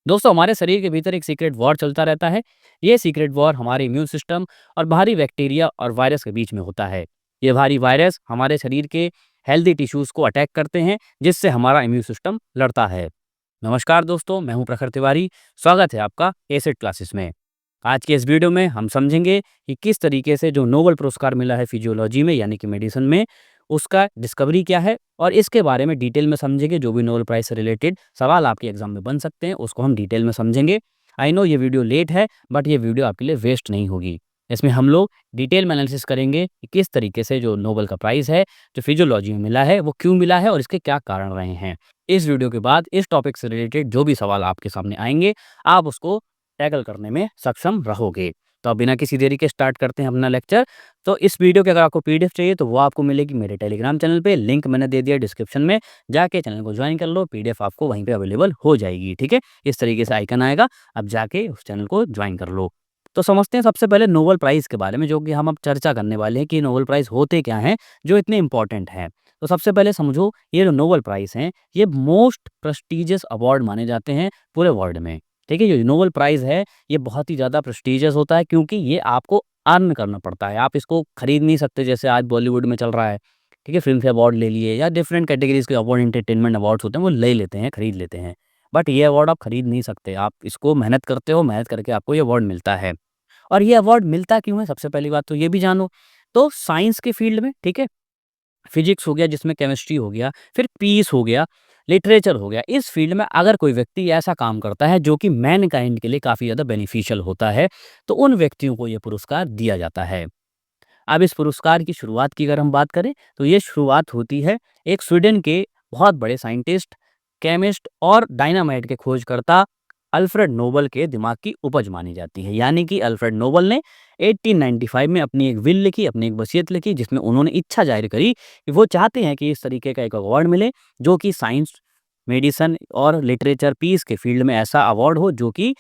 दोस्तों, हमारे शरीर के भीतर एक सीक्रेट वॉर चलता रहता है। ये सीक्रेट वॉर हमारे इम्यून सिस्टम और बाहरी बैक्टीरिया और वायरस के बीच में होता है। ये बाहरी वायरस हमारे शरीर के हेल्दी टिश्यूज़ को अटैक करते हैं, जिससे हमारा इम्यून सिस्टम लड़ता है। नमस्कार दोस्तों, मैं हूं प्रखर तिवारी। स्वागत है आपका एसिड क्लासेस में। आज के इस वीडियो में हम समझेंगे कि किस तरीके से जो नोबेल पुरस्कार मिला है फिजियोलॉजी में यानी कि मेडिसिन में, उसका डिस्कवरी क्या है और इसके बारे में डिटेल में समझेंगे। जो भी नोबेल प्राइज से रिलेटेड सवाल आपके एग्जाम में बन सकते हैं, उसको हम डिटेल में समझेंगे। आई नो ये वीडियो लेट है, बट ये वीडियो आपके लिए वेस्ट नहीं होगी। इसमें हम लोग डिटेल में एनालिसिस करेंगे कि किस तरीके से जो नोबेल का प्राइज़ है, जो फिजियोलॉजी में मिला है, वो क्यों मिला है और इसके क्या कारण रहे हैं। इस वीडियो के बाद इस टॉपिक से रिलेटेड जो भी सवाल आपके सामने आएँगे, आप उसको टैकल करने में सक्षम रहोगे। तो अब बिना किसी देरी के स्टार्ट करते हैं अपना लेक्चर। तो इस वीडियो की अगर आपको पीडीएफ चाहिए तो वो आपको मिलेगी मेरे टेलीग्राम चैनल पे, लिंक मैंने दे दिया डिस्क्रिप्शन में। जाके चैनल को ज्वाइन कर लो, पीडीएफ आपको वहीं पे अवेलेबल हो जाएगी, ठीक है? इस तरीके से आइकन आएगा, अब जाके उस चैनल को ज्वाइन कर लो। तो समझते हैं सबसे पहले नोबेल प्राइज़ के बारे में, जो कि हम अब चर्चा करने वाले हैं कि नोबेल प्राइज़ होते क्या हैं, जो इतने इम्पोर्टेंट हैं। तो सबसे पहले समझो, ये जो नोबेल प्राइज़ हैं, ये मोस्ट प्रेस्टिजियस अवार्ड माने जाते हैं पूरे वर्ल्ड में, ठीक है? ये नोबेल प्राइज़ है, ये बहुत ही ज़्यादा प्रेस्टिजियस होता है क्योंकि ये आपको अर्न करना पड़ता है। आप इसको खरीद नहीं सकते, जैसे आज बॉलीवुड में चल रहा है, ठीक है? फ़िल्म फेयर अवार्ड ले लिए या डिफरेंट कैटेगरीज़ के अवार्ड, एंटरटेनमेंट अवार्ड्स होते हैं, वो ले लेते हैं, खरीद लेते हैं। बट ये अवार्ड आप खरीद नहीं सकते, आप इसको मेहनत करते हो, मेहनत करके आपको ये अवार्ड मिलता है। और ये अवार्ड मिलता क्यों है, सबसे पहली बात तो ये भी जानो। तो साइंस के फील्ड में, ठीक है? फिजिक्स हो गया, जिसमें केमिस्ट्री हो गया, फिर पीस हो गया, लिटरेचर हो गया। इस फील्ड में अगर कोई व्यक्ति ऐसा काम करता है जो कि मैनकाइंड के लिए काफ़ी ज़्यादा बेनिफिशियल होता है, तो उन व्यक्तियों को ये पुरस्कार दिया जाता है। अब इस पुरस्कार की शुरुआत की अगर हम बात करें, तो ये शुरुआत होती है एक स्वीडन के बहुत बड़े साइंटिस्ट, केमिस्ट और डायनामाइट के खोजकर्ता अल्फ्रेड नोबल के दिमाग की उपज मानी जाती है। यानी कि अल्फ्रेड नोबल ने 1895 में अपनी एक विल लिखी, अपनी एक वसीयत लिखी, जिसमें उन्होंने इच्छा जाहिर करी कि वो चाहते हैं कि इस तरीके का एक अवार्ड मिले, जो कि साइंस, मेडिसिन और लिटरेचर पीस के फील्ड में ऐसा अवार्ड हो जो कि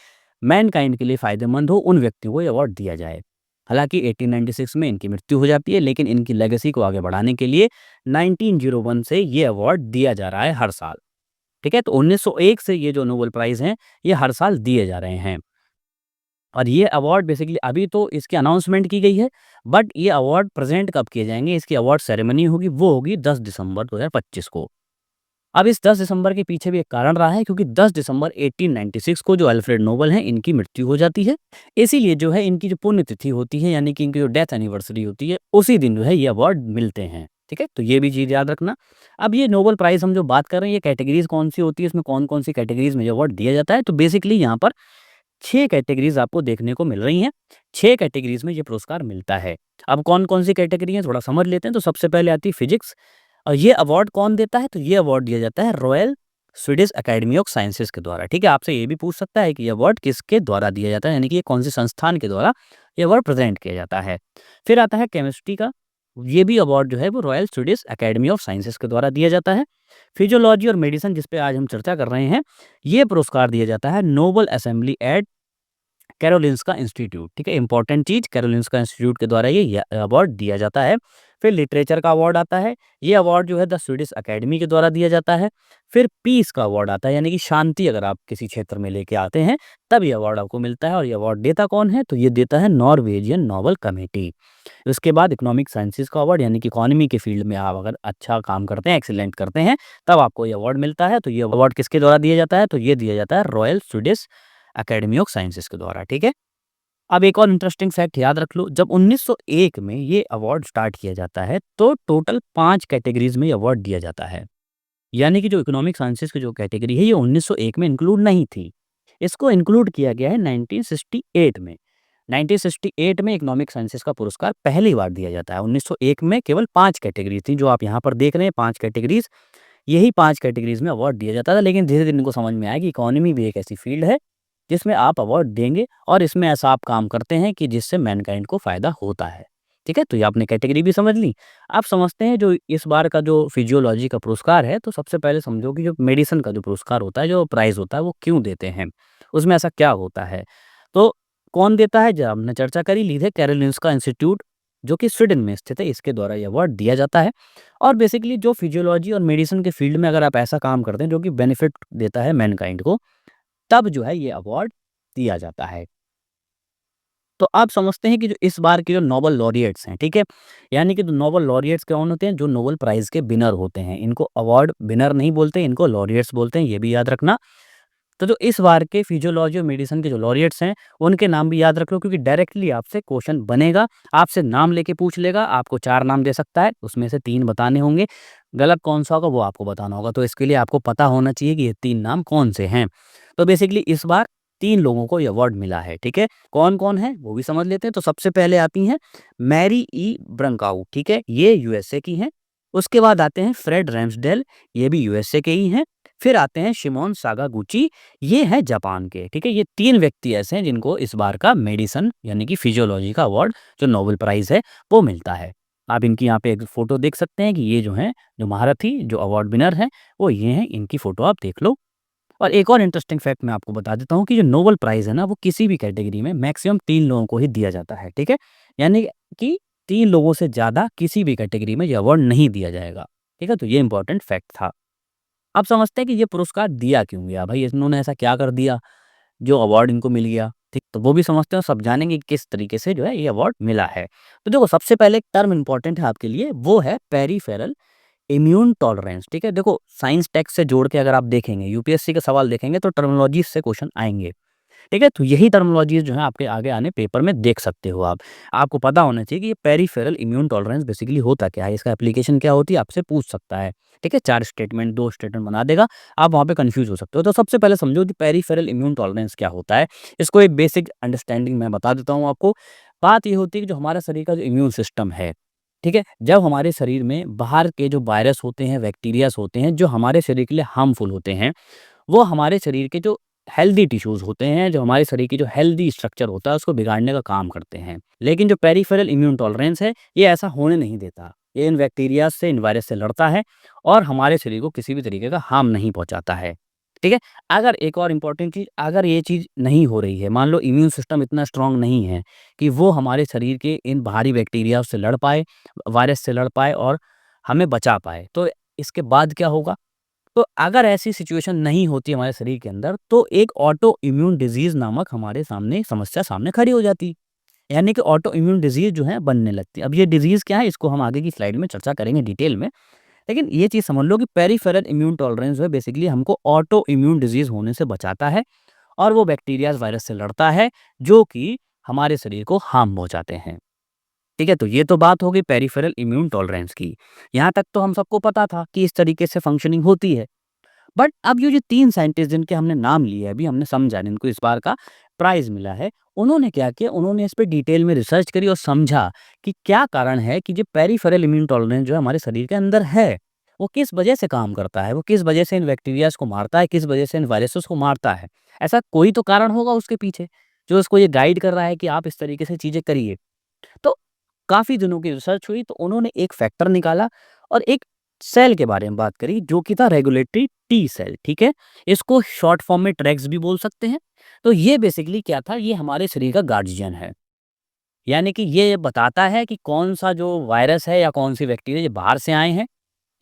मैनकाइंड के लिए फ़ायदेमंद हो, उन व्यक्तियों को ये अवार्ड दिया जाए। हालाँकि 1896 में इनकी मृत्यु हो जाती है, लेकिन इनकी लेगेसी को आगे बढ़ाने के लिए 1901 से ये अवार्ड दिया जा रहा है हर साल, ठीक है? तो 1901 से ये जो नोबेल प्राइज़ हैं, ये हर साल दिए जा रहे हैं। और ये अवार्ड बेसिकली अभी तो इसकी अनाउंसमेंट की गई है, बट ये अवार्ड प्रेज़ेंट कब किए जाएँगे, इसकी अवार्ड सेरेमनी होगी, वो होगी 10 दिसंबर 2025 को। अब इस 10 दिसंबर के पीछे भी एक कारण रहा है, क्योंकि 10 दिसंबर 1896 को जो अल्फ्रेड नोबल हैं, इनकी मृत्यु हो जाती है। इसीलिए जो है इनकी जो पुण्यतिथि होती है, यानी कि इनकी जो डेथ एनिवर्सरी होती है, उसी दिन जो है ये अवार्ड मिलते हैं, ठीक है? तो ये भी चीज़ याद रखना। अब ये नोबेल प्राइज़ हम जो बात कर रहे हैं, ये कैटेगरीज़ कौन-सी होती है, इसमें कौन-कौन सी कैटेगरीज़ में ये अवार्ड दिया जाता है, तो बेसिकली यहाँ पर 6 कैटेगरीज़ आपको देखने को मिल रही हैं। 6 कैटेगरीज़ में ये पुरस्कार मिलता है। अब कौन-कौन सी कैटेगरी है, थोड़ा समझ लेते हैं। तो सबसे पहले आती है फिजिक्स। और ये अवार्ड कौन देता है? तो ये अवार्ड दिया जाता है royal Swedish academy of sciences के द्वारा, ठीक है? आपसे ये भी पूछ सकता है कि ये अवार्ड किसके द्वारा दिया जाता है, यानी कि ये कौन से संस्थान के द्वारा ये अवार्ड प्रेज़ेंट किया जाता है। फिर आता है केमिस्ट्री का। ये भी अवार्ड जो है वो royal Swedish academy of sciences के द्वारा दिया जाता है। फिजियोलॉजी और मेडिसिन, जिस पे आज हम चर्चा कर रहे हैं, ये पुरस्कार दिया जाता है Nobel Assembly at Karolinska Institute, ठीक है? इंपॉर्टेंट चीज़, कैरोलिंस्का इंस्टीट्यूट के द्वारा ये अवार्ड दिया जाता है। फिर लिटरेचर का अवार्ड आता है। ये अवार्ड जो है द स्वीडिश अकेडमी के द्वारा दिया जाता है। फिर पीस का अवार्ड आता है, यानी कि शांति अगर आप किसी क्षेत्र में लेके आते हैं, तब ये अवार्ड आपको मिलता है। और ये अवार्ड देता कौन है? तो ये देता है नॉर्वेजियन नोबेल कमेटी। उसके बाद इकोनॉमिक साइंसेज़ का अवार्ड, यानी कि इकोनॉमी के फील्ड में आप अगर अच्छा काम करते हैं, एक्सीलेंट करते हैं, तब आपको ये अवार्ड मिलता है। तो ये अवार्ड किसके द्वारा दिया जाता है? तो ये दिया जाता है royal Swedish academy of sciences के द्वारा, ठीक है? अब एक और इंटरेस्टिंग फैक्ट याद रख लो, जब 1901 में ये अवार्ड स्टार्ट किया जाता है, तो टोटल 5 कैटेगरीज़ में ये अवार्ड दिया जाता है। यानी कि जो इकोनॉमिक साइंसेज़ की जो कैटेगरी है, ये 1901 में इंक्लूड नहीं थी। इसको इंक्लूड किया गया है 1968 में। 1968 में इकोनॉमिक साइंसेज़ का पुरस्कार पहली बार दिया जाता है। 1901 में केवल 5 कैटेगरी थी, जो आप यहाँ पर देख रहे हैं 5 कैटेगरीज़, यही 5 कैटेगरीज़ में अवार्ड दिया जाता था। लेकिन धीरे-धीरे इनको समझ में आया कि इकोनॉमी भी एक ऐसी फील्ड है, जिसमें आप अवार्ड देंगे और इसमें ऐसा आप काम करते हैं कि जिससे मैनकाइंड को फ़ायदा होता है। ठीक है? तो ये आपने कैटेगरी भी समझ ली। आप समझते हैं जो इस बार का जो फिजियोलॉजी का पुरस्कार है, तो सबसे पहले समझो कि जो मेडिसिन का जो पुरस्कार होता है, जो प्राइज़ होता है, वो क्यों देते हैं? उसमें ऐसा क्या होता है? तो कौन देता है? जो हमने चर्चा करी ली है, कैरोलिंस्का इंस्टीट्यूट, जो कि स्वीडन में स्थित है, इसके द्वारा ये अवार्ड दिया जाता है। और बेसिकली जो फिजियोलॉजी और मेडिसिन के फील्ड में अगर आप ऐसा काम करते हैं जो कि बेनिफिट देता है मैनकाइंड को, तब जो है ये अवार्ड दिया जाता है। तो आप समझते हैं कि जो इस बार के जो नोबेल लॉरिएट्स हैं, ठीक है? यानी कि जो नोबेल लॉरिएट्स कौन होते हैं? जो नोबेल प्राइज़ के विनर होते हैं। इनको अवार्ड विनर नहीं बोलते, इनको लॉरिएट्स बोलते हैं, ये भी याद रखना। तो जो इस बार के फिजियोलॉजी और मेडिसिन के जो लॉरिएट्स हैं, उनके नाम भी याद रख लो क्योंकि डायरेक्टली आपसे क्वेश्चन बनेगा। आपसे नाम लेके पूछ लेगा, आपको 4 नाम दे सकता है, उसमें से 3 बताने होंगे। गलत कौन-सा होगा वो आपको बताना होगा। तो इसके लिए आपको पता होना चाहिए कि ये 3 नाम कौन से हैं। तो बेसिकली इस बार 3 लोगों को ये अवार्ड मिला है, ठीक है? कौन-कौन है वो भी समझ लेते हैं। तो सबसे पहले आती हैं मैरी ई ब्रंकाउ, ठीक है? ये यूएसए की हैं। उसके बाद आते हैं फ्रेड रैम्सडेल, ये भी यूएसए के ही हैं। फिर आते हैं शिमोन सागागुची, ये हैं जापान के, ठीक है? ये 3 व्यक्ति ऐसे हैं जिनको इस बार का मेडिसिन यानी कि फिजियोलॉजी का अवार्ड जो नोबेल प्राइज़ है, वो मिलता है। आप इनकी यहाँ पे एक फ़ोटो देख सकते हैं कि ये जो हैं, जो महारथी, जो अवार्ड विनर हैं, वो ये हैं, इनकी फ़ोटो आप देख लो। और एक और इंटरेस्टिंग फैक्ट मैं आपको बता देता हूँ कि जो नोबेल प्राइज़ है ना, वो किसी भी कैटेगरी में मैक्सिमम 3 लोगों को ही दिया जाता है, ठीक है? यानी कि 3 लोगों से ज़्यादा किसी भी कैटेगरी में ये अवार्ड नहीं दिया जाएगा, ठीक है? तो ये इम्पोर्टेंट फैक्ट था। अब समझते हैं कि ये पुरस्कार दिया क्यों गया? भाई इन्होंने ऐसा क्या कर दिया, जो अवार्ड इनको मिल गया, ठीक? तो वो भी समझते हैं और सब जानेंगे कि किस तरीके से जो है ये अवार्ड मिला है। तो देखो सबसे पहले एक टर्म इम्पोर्टेंट है आपके लिए, वो है पेरिफेरल इम्यून टॉलरेंस, ठीक है? देखो साइंस टेक्स्ट से जोड़ के अगर आप देखेंगे, यूपीएससी के सवाल देखेंगे तो टर्मिनोलॉजीज़ से क्वेश्चन आएँगे। ठीक है? तो यही टर्मिनोलॉजीज़ जो है आपके आगे आने पेपर में देख सकते हो आप। आपको पता होना चाहिए कि ये पेरिफेरल इम्यून टॉलरेंस बेसिकली होता क्या है? इसका एप्लीकेशन क्या होती है? आपसे पूछ सकता है। ठीक है? 4 स्टेटमेंट 2 स्टेटमेंट बना देगा, आप वहाँ पे कन्फ्यूज़ हो सकते हो। तो सबसे पहले समझो कि पेरिफेरल इम्यून टॉलरेंस क्या होता है? इसको एक बेसिक अंडरस्टैंडिंग मैं बता देता हूँ आपको। बात ये होती है कि जो हमारा शरीर का जो इम्यून सिस्टम है, ठीक है? जब हमारे शरीर में बाहर के जो वायरस होते हैं, बैक्टीरियाज़ होते हैं, जो हमारे शरीर के लिए हार्मफुल होते हैं, वो हमारे शरीर के जो हेल्दी टिश्यूज़ होते हैं, जो हमारे शरीर की जो हेल्दी स्ट्रक्चर होता है, उसको बिगाड़ने का काम करते हैं। लेकिन जो पेरिफेरल इम्यून टॉलरेंस है, ये ऐसा होने नहीं देता। ये इन बैक्टीरियाज़ से, इन वायरस से लड़ता है और हमारे शरीर को किसी भी तरीके का हार्म नहीं पहुँचाता है। ठीक है? अगर एक और इम्पोर्टेंट चीज़, अगर ये चीज़ नहीं हो रही है, मान लो इम्यून सिस्टम इतना स्ट्रॉन्ग नहीं है कि वो हमारे शरीर के इन बाहरी बैक्टीरिया से लड़ पाए, वायरस से लड़ पाए और हमें बचा पाए, तो इसके बाद क्या होगा? तो अगर ऐसी सिचुएशन नहीं होती हमारे शरीर के अंदर, तो एक ऑटो इम्यून डिजीज़ नामक हमारे सामने समस्या सामने खड़ी हो जाती। यानी कि ऑटो इम्यून डिजीज़ जो है बनने लगती है। अब ये डिजीज़ क्या है, इसको हम आगे की स्लाइड में चर्चा करेंगे डिटेल में। लेकिन ये चीज़ समझ लो कि पेरिफेरल इम्यून टॉलरेंस जो है बेसिकली हमको ऑटो इम्यून डिजीज़ होने से बचाता है और वो बैक्टीरियाज़ वायरस से लड़ता है, जो कि हमारे शरीर को हार्म पहुँचाते हैं। ठीक है? तो ये तो बात हो गई पेरिफेरल इम्यून टॉलरेंस की। यहाँ तक तो हम सबको पता था कि इस तरीके से फंक्शनिंग होती है। बट अब ये जो 3 साइंटिस्ट जिनके हमने नाम लिए अभी हमने समझा जिनको इस बार का प्राइज़ मिला है, उन्होंने क्या किया? उन्होंने इस पे डिटेल में रिसर्च करी और समझा कि क्या कारण है कि जो पेरिफेरल इम्यून टॉलरेंस जो है हमारे शरीर के अंदर है, वो किस वजह से काम करता है, वो किस वजह से इन बैक्टीरियाज़ को मारता है, किस वजह से इन वायरसेस को मारता है। ऐसा कोई तो कारण होगा उसके पीछे, जो उसको ये गाइड कर रहा है कि आप इस तरीके से चीज़ें करिए। तो काफ़ी दिनों की रिसर्च हुई तो उन्होंने एक फैक्टर निकाला और एक सेल के बारे में बात करी जो कि था रेगुलेटरी टी सेल, ठीक है? इसको शॉर्ट फॉर्म में ट्रैक्स भी बोल सकते हैं। तो ये बेसिकली क्या था, ये हमारे शरीर का गार्डियन है। यानी कि ये बताता है कि कौन-सा जो वायरस है या कौन-सी बैक्टीरिया ये बाहर से आए हैं,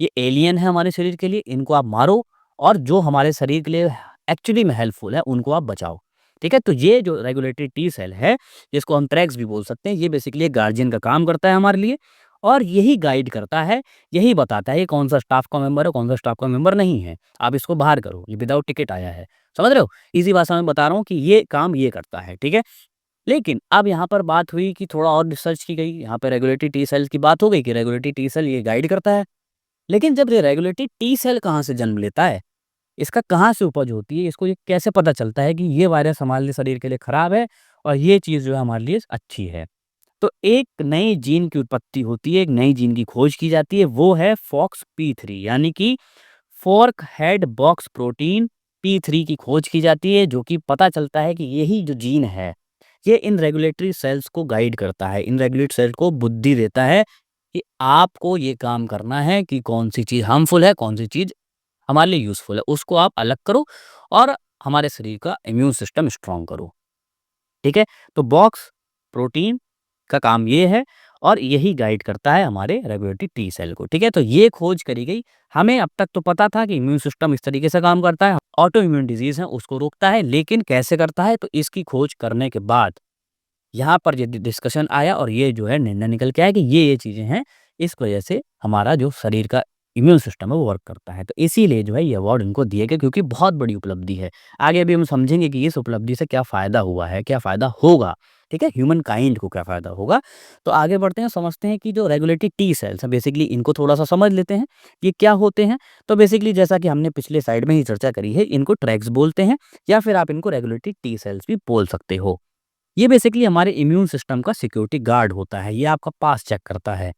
ये एलियन है हमारे शरीर के लिए, इनको आप मारो और जो हमारे शरीर के लिए एक्चुअली में हेल्पफुल है, उनको आप बचाओ। ठीक है? तो ये जो रेगुलेटरी टी सेल है, जिसको हम ट्रैक्स भी बोल सकते हैं, ये बेसिकली एक गार्डियन का काम करता है हमारे लिए और यही गाइड करता है, यही बताता है, ये कौन-सा स्टाफ का मेंबर है, कौन-सा स्टाफ का मेंबर नहीं है। आप इसको बाहर करो, ये विदाउट टिकट आया है। समझ रहे हो? ईज़ी भाषा में बता रहा हूँ कि ये काम ये करता है, ठीक है? लेकिन अब यहाँ पर बात हुई कि थोड़ा और रिसर्च की गई, यहाँ पे रेगुलेटरी टी सेल की बात हो गई कि रेगुलेटरी टी सेल ये गाइड करता है। लेकिन जब ये रेगुलेटरी टी सेल कहाँ से जन्म लेता है, इसका कहाँ से उपज होती है, इसको ये कैसे पता चलता है कि ये वायरस हमारे लिए शरीर के लिए खराब है और ये चीज़ जो है हमारे लिए अच्छी है। तो एक नई जीन की उत्पत्ति होती है, एक नई जीन की खोज की जाती है, वो है FOXP3 यानी कि fork head box protein P3 की खोज की जाती है, जो कि पता चलता है कि यही जो जीन है, ये इन रेगुलेटरी सेल्स को गाइड करता है, इन रेगुलेटरी सेल को बुद्धि देता है कि आपको ये काम करना है कि कौन-सी चीज़ हार्मफुल है, कौन-सी चीज़ हमारे लिए यूज़फुल है, उसको आप अलग करो और हमारे शरीर का इम्यून सिस्टम स्ट्रॉन्ग करो। ठीक है? तो बॉक्स प्रोटीन का काम ये है और यही गाइड करता है हमारे रेगुलेटरी टी सेल को। ठीक है? तो ये खोज करी गई। हमें अब तक तो पता था कि इम्यून सिस्टम इस तरीके से काम करता है। ऑटो इम्यून डिजीज़ है उसको रोकता है, लेकिन कैसे करता है? तो इसकी खोज करने के बाद यहाँ पर ये डिस्कशन आया और ये जो है निर्णय निकल के आया कि ये चीज़ें हैं, इस वजह से हमारा जो शरीर का इम्यून सिस्टम है वो वर्क करता है। तो इसीलिए जो है ये अवार्ड इनको दिए गए क्योंकि बहुत बड़ी उपलब्धि है। आगे अभी हम समझेंगे कि इस उपलब्धि से क्या फ़ायदा हुआ है, क्या फ़ायदा होगा, ठीक है? ह्यूमन काइंड को क्या फ़ायदा होगा। तो आगे बढ़ते हैं, समझते हैं कि जो रेगुलेटरी टी सेल्स हैं बेसिकली इनको थोड़ा-सा समझ लेते हैं, ये क्या होते हैं? तो बेसिकली जैसा कि हमने पिछले स्लाइड में ही चर्चा करी है, इनको ट्रैक्स बोलते हैं या फिर आप इनको रेगुलेटरी टी सेल्स भी बोल सकते हो। ये बेसिकली हमारे इम्यून सिस्टम का सिक्योरिटी गार्ड होता है। ये आपका पास चेक करता है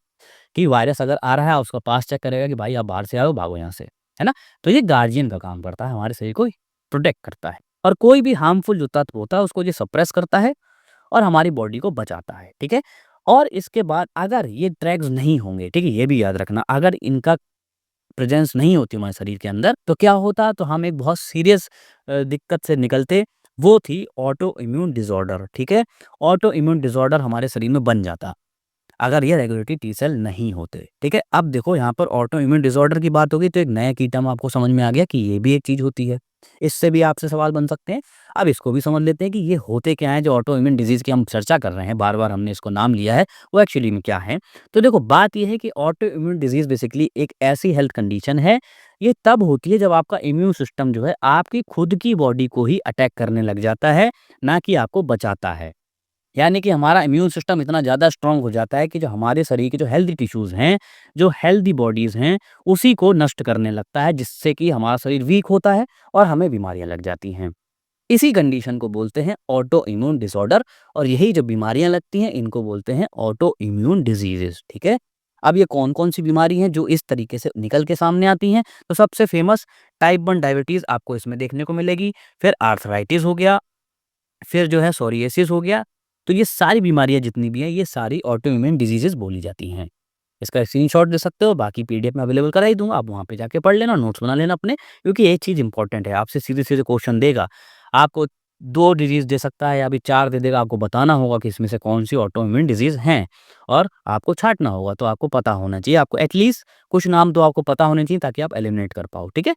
कि वायरस अगर आ रहा है, उसका पास चेक करेगा कि भाई आप बाहर से आए हो, भागो यहाँ से, है ना? तो ये गार्डियन का काम करता है, हमारे शरीर को प्रोटेक्ट करता है और कोई भी हार्मफुल जो तत्व होता है उसको ये सप्रेस करता है और हमारी बॉडी को बचाता है, ठीक है? और इसके बाद अगर ये ट्रैक्स नहीं होंगे, ठीक है? ये भी याद रखना, अगर इनका प्रेजेंस नहीं होती हमारे शरीर के अंदर, तो क्या होता? तो हम एक बहुत सीरियस दिक्कत से निकलते, वो थी ऑटो इम्यून डिसऑर्डर, ठीक है? ऑटो इम्यून डिसऑर्डर हमारे शरीर में बन जाता, अगर ये रेगुलेटरी टी सेल नहीं होते, ठीक है? अब देखो यहाँ पर ऑटो इम्यून डिसऑर्डर की बात होगी तो एक नया की टर्म आपको समझ में आ गया कि ये भी एक चीज़ होती है। इससे भी आपसे सवाल बन सकते हैं। अब इसको भी समझ लेते हैं कि ये होते क्या हैं जो ऑटो इम्यून डिज़ीज़ की हम चर्चा कर रहे हैं, बार-बार हमने इसको नाम लिया है, वो एक्चुअली में क्या है? तो देखो बात ये है कि ऑटो इम्यून डिज़ीज़ बेसिकली एक ऐसी हेल्थ कंडीशन है, ये तब होती है जब आपका इम्यून सिस्टम जो है आपकी खुद की बॉडी को ही अटैक करने लग जाता है, ना कि आपको बचाता है। यानी कि हमारा इम्यून सिस्टम इतना ज़्यादा स्ट्रॉन्ग हो जाता है कि जो हमारे शरीर के जो हेल्दी टिश्यूज़ हैं, जो हेल्दी बॉडीज़ हैं, उसी को नष्ट करने लगता है, जिससे कि हमारा शरीर वीक होता है और हमें बीमारियाँ लग जाती हैं। इसी कंडीशन को बोलते हैं ऑटो इम्यून डिसऑर्डर और यही जो बीमारियाँ लगती हैं, इनको बोलते हैं ऑटो इम्यून डिजीज़ेज़, ठीक है? अब ये कौन-कौन सी बीमारी हैं जो इस तरीके से निकल के सामने आती हैं? तो सबसे फेमस टाइप 1 डायबिटीज़ आपको इसमें देखने को मिलेगी, फिर आर्थराइटिस हो गया, फिर जो है सोरियासिस हो गया, तो ये सारी बीमारियाँ जितनी भी हैं, ये सारी ऑटो इम्यून डिजीज़ेज़ बोली जाती हैं। इसका स्क्रीनशॉट ले सकते हो, बाकी पीडीएफ में अवेलेबल करा ही दूँगा, आप वहाँ पे जाके पढ़ लेना, नोट्स बना लेना अपने, क्योंकि एक चीज़ इम्पोर्टेंट है, आपसे सीधे-सीधे क्वेश्चन देगा, आपको 2 डिजीज़ दे सकता है या अभी 4 दे देगा, आपको बताना होगा कि इसमें से कौन-सी ऑटो इम्यून डिजीज़ हैं और आपको छाँटना होगा, तो आपको पता होना चाहिए, आपको एटलीस्ट कुछ नाम तो आपको पता होने चाहिए ताकि आप एलिमिनेट कर पाओ, ठीक है?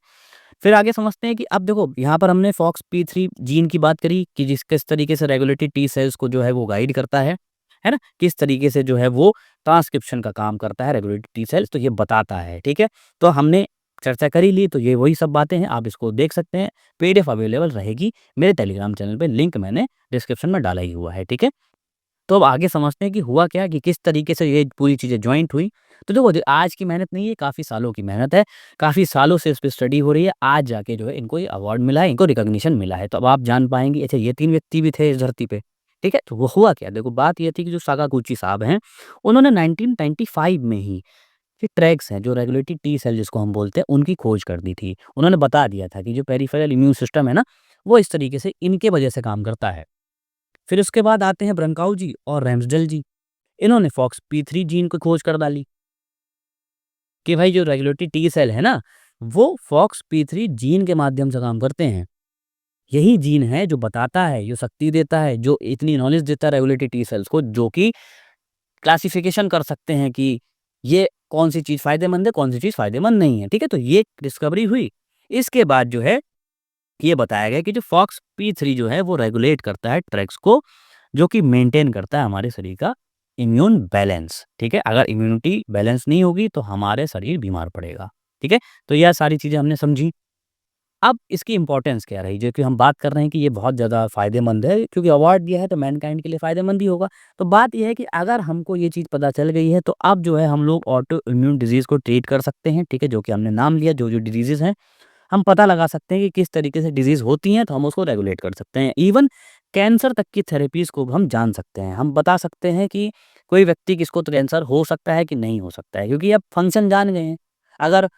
फिर आगे समझते हैं कि अब देखो यहाँ पर हमने FOXP3 जीन की बात करी कि जिस किस तरीके से रेगुलेटरी टी सेल्स को जो है वो गाइड करता है ना? किस तरीके से जो है वो ट्रांसक्रिप्शन का काम करता है रेगुलेटरी टी सेल्स तो ये बताता है, ठीक है? तो हमने चर्चा कर ही ली तो ये वही सब बातें हैं, आप इसको देख सकते हैं, पीडीएफ अवेलेबल रहेगी मेरे टेलीग्राम चैनल पे, लिंक मैंने डिस्क्रिप्शन में डाला ही हुआ है, ठीक है? तो अब आगे समझते हैं कि हुआ क्या कि किस तरीके से ये पूरी चीज़ें जॉइंट हुई। तो देखो आज की मेहनत नहीं है, काफ़ी सालों की मेहनत है, काफ़ी सालों से इस पे स्टडी हो रही है, आज जाके जो है इनको ये अवार्ड मिला है, इनको रिकॉग्निशन मिला है। तो अब आप जान पाएँगे अच्छा ये 3 व्यक्ति भी थे इस धरती पे, ठीक है? तो वो हुआ क्या? देखो बात ये थी कि जो साकागुची साहब हैं, उन्होंने 1995 में ही ये ट्रैक्स हैं, जो रेगुलेटरी टी सेल जिसको हम बोलते हैं, उनकी खोज कर दी थी। उन्होंने बता दिया था कि जो पेरिफेरल इम्यून सिस्टम है ना, वो इस तरीके से इनके वजह से काम करता है। फिर उसके बाद आते हैं ब्रनकाउ जी और रैम्सडेल जी। इन्होंने FOXP3 जीन को खोज कर डाली कि भाई जो रेगुलेटरी टी सेल है ना, वो FOXP3 जीन के माध्यम से काम करते हैं। यही जीन है जो बताता है, जो शक्ति देता है, जो इतनी नॉलेज देता है रेगुलेटरी टी सेल्स को, जो कि क्लासिफिकेशन कर सकते हैं कि ये कौन-सी चीज़ फ़ायदेमंद है, कौन-सी चीज़ फ़ायदेमंद नहीं है, ठीक है? तो ये डिस्कवरी हुई। इसके बाद जो है, ये बताया गया कि जो FOXP3 जो है, वो रेगुलेट करता है ट्रैक्स को, जो कि मेंटेन करता है हमारे शरीर का इम्यून बैलेंस, ठीक है? अगर इम्यूनिटी बैलेंस नहीं होगी तो हमारे शरीर बीमार पड़ेगा, ठीक है? तो यह सारी चीज़ें हमने समझी। अब इसकी इम्पोर्टेंस क्या रही? जो कि हम बात कर रहे हैं कि ये बहुत ज़्यादा फ़ायदेमंद है क्योंकि अवार्ड दिया है तो मैनकाइंड के लिए फ़ायदेमंद ही होगा। तो बात ये है कि अगर हमको ये चीज़ पता चल गई है तो अब जो है हम लोग ऑटो इम्यून डिज़ीज़ को ट्रीट कर सकते हैं, ठीक है? जो कि हमने नाम लिया जो-जो डिज़ीज़ेज़ हैं, हम पता लगा सकते हैं कि किस तरीके से डिज़ीज़ होती हैं तो हम उसको रेगुलेट कर सकते हैं। इवन कैंसर तक की थेरेपीज़ को हम जान सकते हैं। हम बता सकते हैं कि कोई व्यक्ति किसको तो कैंसर हो सकता है कि नहीं हो सकता है क्योंकि अब फंक्शन जान गए हैं। अगर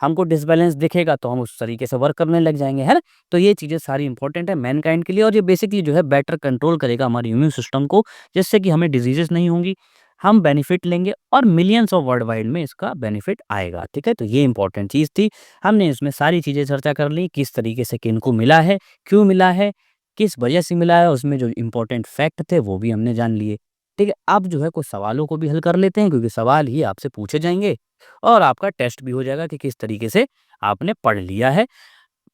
हमको डिसबैलेंस दिखेगा तो हम उस तरीके से वर्क करने लग जाएँगे, है ना? तो ये चीज़ें सारी इम्पोर्टेंट है मैनकाइंड के लिए और ये बेसिकली जो है बेटर कंट्रोल करेगा हमारे इम्यून सिस्टम को, जिससे कि हमें डिज़ीज़ेज़ नहीं होंगी, हम बेनिफिट लेंगे और मिलियंस ऑफ वर्ल्ड वाइड में इसका बेनिफिट आएगा, ठीक है? तो ये इम्पोर्टेंट चीज़ थी। हमने इसमें सारी चीज़ें चर्चा कर ली, किस तरीके से किनको मिला है, क्यों मिला है, किस वजह से मिला है, उसमें जो इम्पोर्टेंट फैक्ट थे वो भी हमने जान लिए, ठीक है? अब जो है कुछ सवालों को भी हल कर लेते हैं क्योंकि सवाल ही आपसे पूछे जाएँगे और आपका टेस्ट भी हो जाएगा कि किस तरीके से आपने पढ़ लिया है।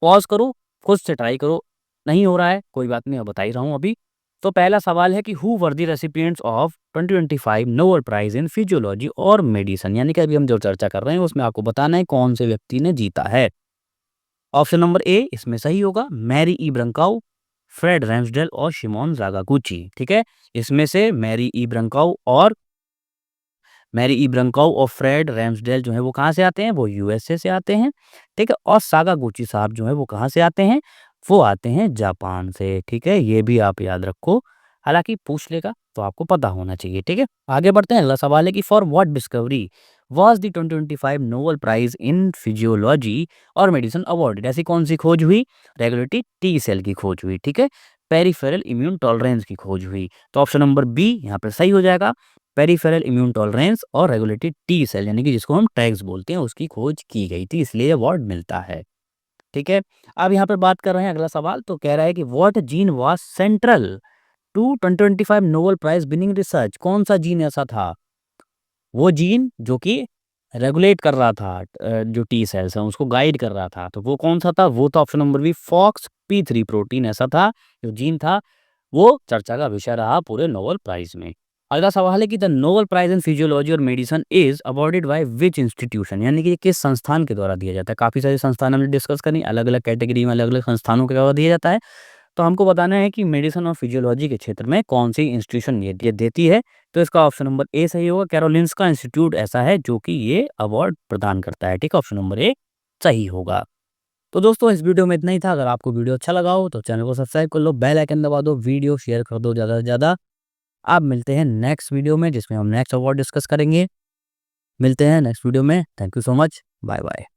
पॉज़ करो, खुद से ट्राई करो, नहीं हो रहा है कोई बात नहीं, मैं बता ही रहा हूँ अभी। तो पहला सवाल है कि who were the recipients of 2025 Nobel prize in physiology or medicine, यानी कि अभी हम जो चर्चा कर रहे हैं उसमें आपको बताना है कौन से व्यक्ति ने जीता है। ऑप्शन नंबर ए इसमें सही होगा, मैरी ई ब्रंकाउ, फ्रेड रैम्सडेल और शिमोन जागागुची, ठीक है? इसमें से मैरी ई ब्रंकाउ और फ्रेड रैम्सडेल जो है वो कहाँ से आते हैं? वो यूएसए से आते हैं, ठीक है? और सागागुची साहब जो है वो कहाँ से आते हैं? वो आते हैं जापान से, ठीक है? ये भी आप याद रखो, हालाँकि पूछ लेगा तो आपको पता होना चाहिए, ठीक है? आगे बढ़ते हैं, अगला सवाल है कि for what discovery was the 2025 Nobel prize in physiology or medicine awarded? ऐसी कौन-सी खोज हुई? रेगुलेटरी टी सेल की खोज हुई, ठीक है? पेरिफेरल इम्यून टॉलरेंस की खोज हुई। तो ऑप्शन नंबर बी यहाँ पे सही हो जाएगा। पेरिफेरल इम्यून टॉलरेंस और रेगुलेटरी टी सेल यानी कि जिसको हम टैग्स बोलते हैं उसकी खोज की गई थी, इसलिए अवार्ड मिलता है, ठीक है? अब यहाँ पे बात कर रहे हैं अगला सवाल, तो कह रहा है कि what gene was central to 2025 Nobel prize winning research? कौन-सा जीन ऐसा था? वो जीन जो कि रेगुलेट कर रहा था जो टी सेल्स हैं उसको गाइड कर रहा था, तो वो कौन-सा था? वो था option number B FOXP3 protein ऐसा था, जो जीन था वो चर्चा का विषय रहा पूरे नोबेल प्राइज़ में। अगला सवाल है कि the Nobel prize in physiology or medicine is awarded by which institution? यानी कि ये किस संस्थान के द्वारा दिया जाता है? काफ़ी सारे संस्थान हमने डिस्कस करी, अलग-अलग कैटेगरी में अलग-अलग संस्थानों के द्वारा दिया जाता है। तो हमको बताना है कि मेडिसिन और फिजियोलॉजी के क्षेत्र में कौन-सी इंस्टीट्यूशन ये देती है, तो इसका ऑप्शन नंबर ए सही होगा, कैरोलिन्स्का इंस्टीट्यूट ऐसा है जो कि ये अवार्ड प्रदान करता है, ठीक है? ऑप्शन नंबर ए सही होगा। तो दोस्तों इस वीडियो में इतना ही था, अगर आपको वीडियो अच्छा लगा हो तो चैनल को सब्सक्राइब कर लो, बेल आइकन दबा दो, वीडियो शेयर कर दो ज़्यादा से ज़्यादा। आप मिलते हैं नेक्स्ट वीडियो में जिसमें हम नेक्स्ट अवार्ड डिस्कस करेंगे। मिलते हैं नेक्स्ट वीडियो में, thank you so much, bye bye.